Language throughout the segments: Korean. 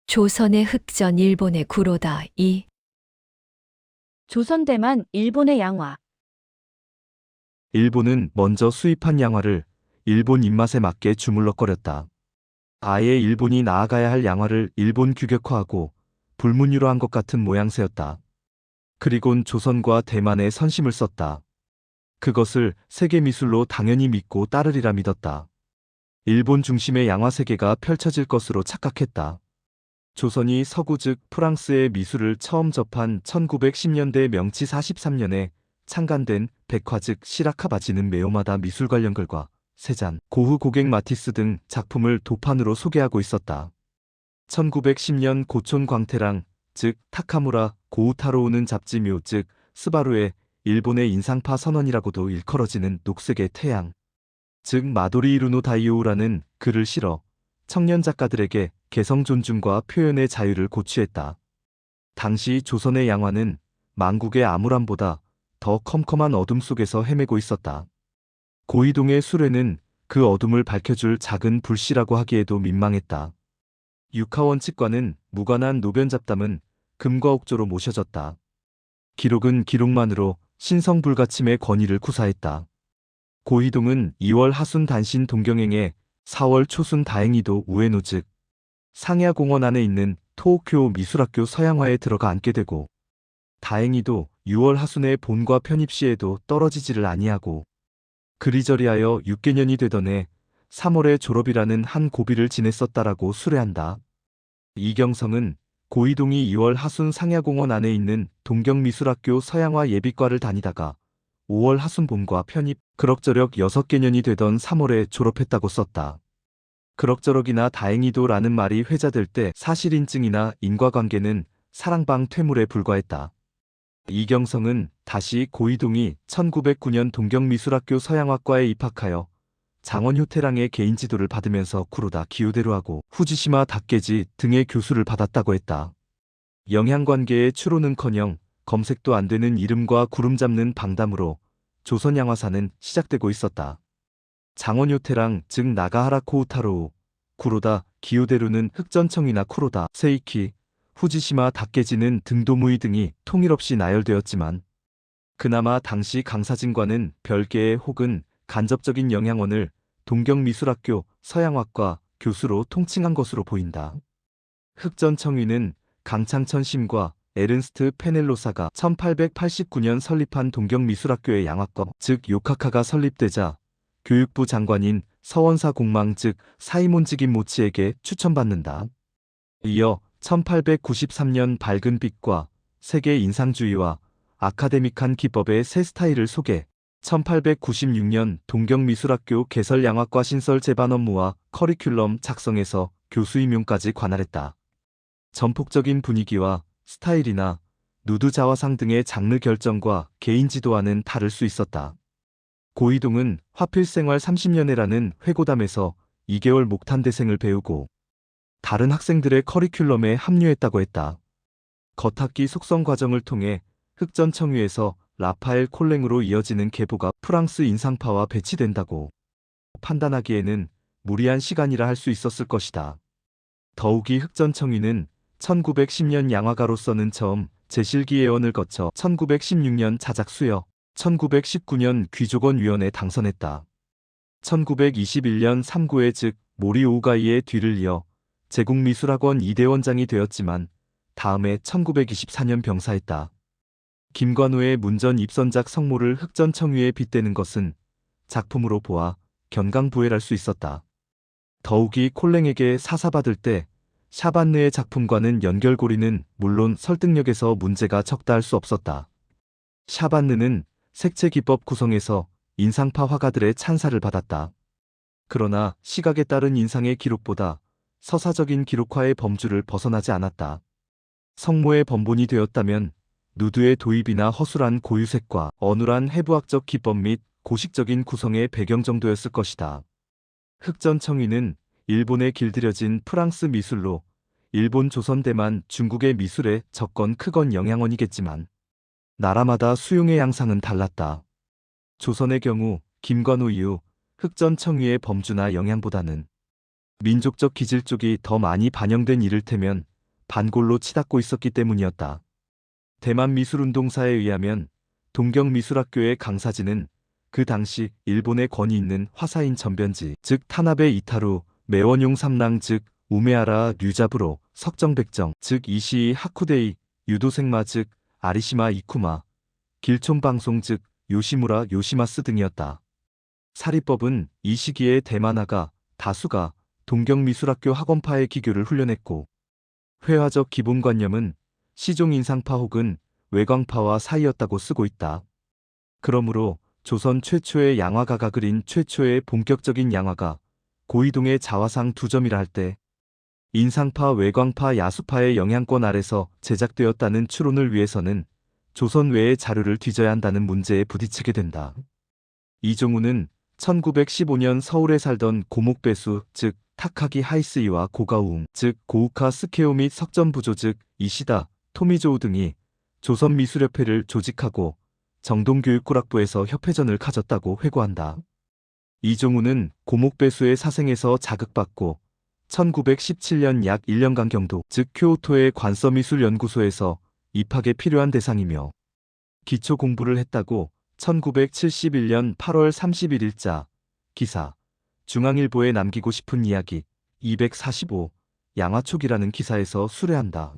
조선의 흑전 일본의 구로다. 조선 대만 일본의 양화. 일본은 먼저 수입한 양화를 일본 입맛에 맞게 주물럭거렸다. 아예 일본이 나아가야 할 양화를 일본 규격화하고 불문율로 한 것 같은 모양새였다. 그리곤 조선과 대만에 선심을 썼다. 그것을 세계 미술로 당연히 믿고 따르리라 믿었다. 일본 중심의 양화 세계가 펼쳐질 것으로 착각했다. 조선이 서구 즉 프랑스의 미술을 처음 접한 1910년대 명치 43년에 창간된 백화 즉 시라카바지는 매오마다 미술 관련 글과 세잔, 고흐 고갱 마티스 등 작품을 도판으로 소개하고 있었다. 1910년 고촌 광태랑 즉 타카무라 고우타로우는 잡지묘 즉 스바루의 일본의 인상파 선언이라고도 일컬어지는 녹색의 태양 즉 마도리 이루노 다이오우라는 글을 실어 청년 작가들에게 개성 존중과 표현의 자유를 고취했다. 당시 조선의 양화는 만국의 암울함보다 더 컴컴한 어둠 속에서 헤매고 있었다. 고이동의 수레는 그 어둠을 밝혀줄 작은 불씨라고 하기에도 민망했다. 육하원 측과는 무관한 노변 잡담은 금과 옥조로 모셔졌다. 기록은 기록만으로 신성불가침의 권위를 구사했다. 고이동은 2월 하순 단신 동경행에 4월 초순 다행히도 우에노 즉 상야공원 안에 있는 토호쿄 미술학교 서양화에 들어가 앉게 되고 다행히도 6월 하순의 본과 편입시에도 떨어지지를 아니하고 그리저리하여 6개년이 되던 해 3월에 졸업이라는 한 고비를 지냈었다라고 수레한다. 이경성은 고이동이 2월 하순 상야공원 안에 있는 동경미술학교 서양화 예비과를 다니다가 5월 하순 본과 편입 그럭저럭 6개년이 되던 3월에 졸업했다고 썼다. 그럭저럭이나 다행히도 라는 말이 회자될 때 사실인증이나 인과관계는 사랑방 퇴물에 불과했다. 이경성은 다시 고이동이 1909년 동경미술학교 서양화과에 입학하여 장원 효태랑의 개인 지도를 받으면서 쿠로다 기요데로하고 후지시마 다케지 등의 교수를 받았다고 했다. 영향관계의 추론은커녕 검색도 안 되는 이름과 구름 잡는 방담으로 조선 양화사는 시작되고 있었다. 장원 효태랑 즉 나가하라 코우타로우, 구로다 기요데로는 흑전청이나 쿠로다 세이키, 후지시마 다케지는 등도무이 등이 통일 없이 나열되었지만 그나마 당시 강사진과는 별개의 혹은 간접적인 영향원을 동경미술학교 서양화과 교수로 통칭한 것으로 보인다. 흑전청위는 강창천 심과 에른스트 페넬로사가 1889년 설립한 동경미술학교의 양화과 즉 요카카가 설립되자 교육부 장관인 서원사 공망 즉 사이몬직인 모치에게 추천받는다. 이어 1893년 밝은 빛과 세계 인상주의와 아카데믹한 기법의 새 스타일을 소개 1896년 동경미술학교 개설 양화과 신설 제반 업무와 커리큘럼 작성에서 교수 임용까지 관할했다. 전폭적인 분위기와 스타일이나 누드 자화상 등의 장르 결정과 개인 지도와는 다를 수 있었다. 고이동은 화필생활 30년회라는 회고담에서 2개월 목탄대생을 배우고 다른 학생들의 커리큘럼에 합류했다고 했다. 겉학기 속성 과정을 통해 흑전청위에서 라파엘 콜랭으로 이어지는 계보가 프랑스 인상파와 배치된다고 판단하기에는 무리한 시간이라 할 수 있었을 것이다. 더욱이 흑전청위는 1910년 양화가로서는 처음 제실기 예언을 거쳐 1916년 자작 수여, 1919년 귀족원위원에 당선했다. 1921년 3구회 즉 모리 오우가이의 뒤를 이어 제국미술학원 2대 원장이 되었지만 다음해 1924년 병사했다. 김관우의 문전 입선작 성모를 흑전청위에 빗대는 것은 작품으로 보아 견강부회랄 수 있었다. 더욱이 콜랭에게 사사받을 때 샤반느의 작품과는 연결고리는 물론 설득력에서 문제가 적다 할 수 없었다. 샤반느는 색채기법 구성에서 인상파 화가들의 찬사를 받았다. 그러나 시각에 따른 인상의 기록보다 서사적인 기록화의 범주를 벗어나지 않았다. 성모의 번본이 되었다면 누드의 도입이나 허술한 고유색과 어눌한 해부학적 기법 및 고식적인 구성의 배경 정도였을 것이다. 흑전청위는 일본에 길들여진 프랑스 미술로 일본, 조선, 대만, 중국의 미술에 적건 크건 영향원이겠지만 나라마다 수용의 양상은 달랐다. 조선의 경우 김관우 이후 흑전청위의 범주나 영향보다는 민족적 기질 쪽이 더 많이 반영된 이를테면 반골로 치닫고 있었기 때문이었다. 대만 미술운동사에 의하면 동경미술학교의 강사진은 그 당시 일본의 권위 있는 화사인 전변지, 즉 타나베 이타루, 매원용 삼랑 즉 우메하라 류자부로, 석정백정 즉 이시이 하쿠데이, 유도생마 즉 아리시마 이쿠마, 길촌방송 즉 요시무라 요시마스 등이었다. 사리법은 이 시기에 대만화가 다수가 동경미술학교 학원파의 기교를 훈련했고, 회화적 기본관념은 시종인상파 혹은 외광파와 사이였다고 쓰고 있다. 그러므로 조선 최초의 양화가가 그린 최초의 본격적인 양화가 고이동의 자화상 2점이라 할 때 인상파 외광파 야수파의 영향권 아래서 제작되었다는 추론을 위해서는 조선 외의 자료를 뒤져야 한다는 문제에 부딪히게 된다. 이종우는 1915년 서울에 살던 고목배수 즉 타카기 하이스이와 고가우웅 즉 고우카 스케오 및 석전부조 즉 이시다, 토미조우 등이 조선미술협회를 조직하고 정동교육고락부에서 협회전을 가졌다고 회고한다. 이종우는 고목배수의 사생에서 자극받고 1917년 약 1년간 경도 즉 쿄토의 관서미술연구소에서 입학에 필요한 대상이며 기초 공부를 했다고 1971년 8월 31일자 기사 중앙일보에 남기고 싶은 이야기 245 양화초기라는 기사에서 수뢰한다.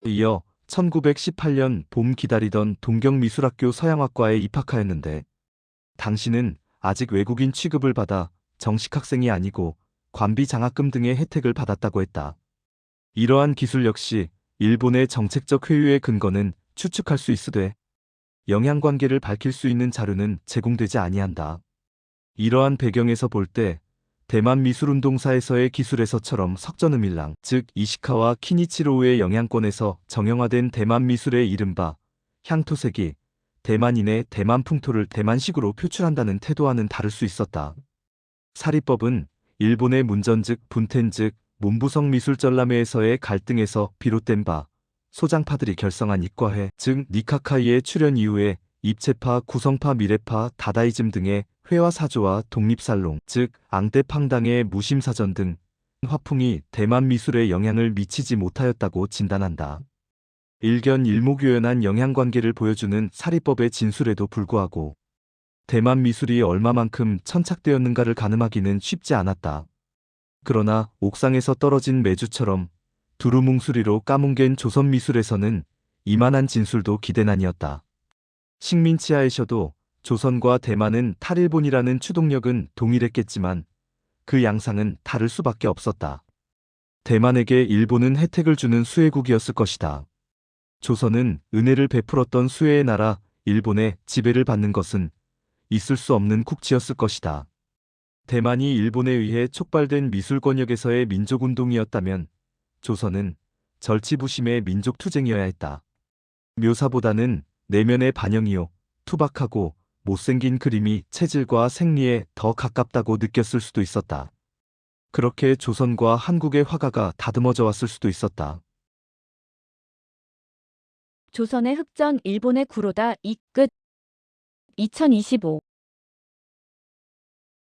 이어 1918년 봄 기다리던 동경미술학교 서양학과에 입학하였는데 당시는 아직 외국인 취급을 받아 정식 학생이 아니고 관비 장학금 등의 혜택을 받았다고 했다. 이러한 기술 역시 일본의 정책적 회유의 근거는 추측할 수 있으되 영향관계를 밝힐 수 있는 자료는 제공되지 아니한다. 이러한 배경에서 볼 때 대만 미술운동사에서의 기술에서처럼 석전음일랑 즉 이시카와 키니치로우의 영향권에서 정형화된 대만 미술의 이른바 향토색이 대만인의 대만 풍토를 대만식으로 표출한다는 태도와는 다를 수 있었다. 사리법은 일본의 문전 즉 분텐 즉 문부성 미술전람회에서의 갈등에서 비롯된 바 소장파들이 결성한 이과회 즉 니카카이의 출현 이후에 입체파, 구성파, 미래파, 다다이즘 등의 회화 사조와 독립살롱 즉 앙떼팡당의 무심사전 등 화풍이 대만 미술에 영향을 미치지 못하였다고 진단한다. 일견일모교연한 영향관계를 보여주는 사리법의 진술에도 불구하고 대만 미술이 얼마만큼 천착되었는가를 가늠하기는 쉽지 않았다. 그러나 옥상에서 떨어진 메주처럼 두루뭉술이로 까뭉갠 조선 미술에서는 이만한 진술도 기대난이었다. 식민치하에서도 조선과 대만은 탈일본이라는 추동력은 동일했겠지만 그 양상은 다를 수밖에 없었다. 대만에게 일본은 혜택을 주는 수혜국이었을 것이다. 조선은 은혜를 베풀었던 수혜의 나라 일본의 지배를 받는 것은 있을 수 없는 국치였을 것이다. 대만이 일본에 의해 촉발된 미술 권역에서의 민족운동이었다면 조선은 절치부심의 민족투쟁이어야 했다. 묘사보다는 내면의 반영이요 투박하고 못생긴 그림이 체질과 생리에 더 가깝다고 느꼈을 수도 있었다. 그렇게 조선과 한국의 화가가 다듬어져 왔을 수도 있었다. 조선의 흑전 일본의 구로다 이 끝. 2025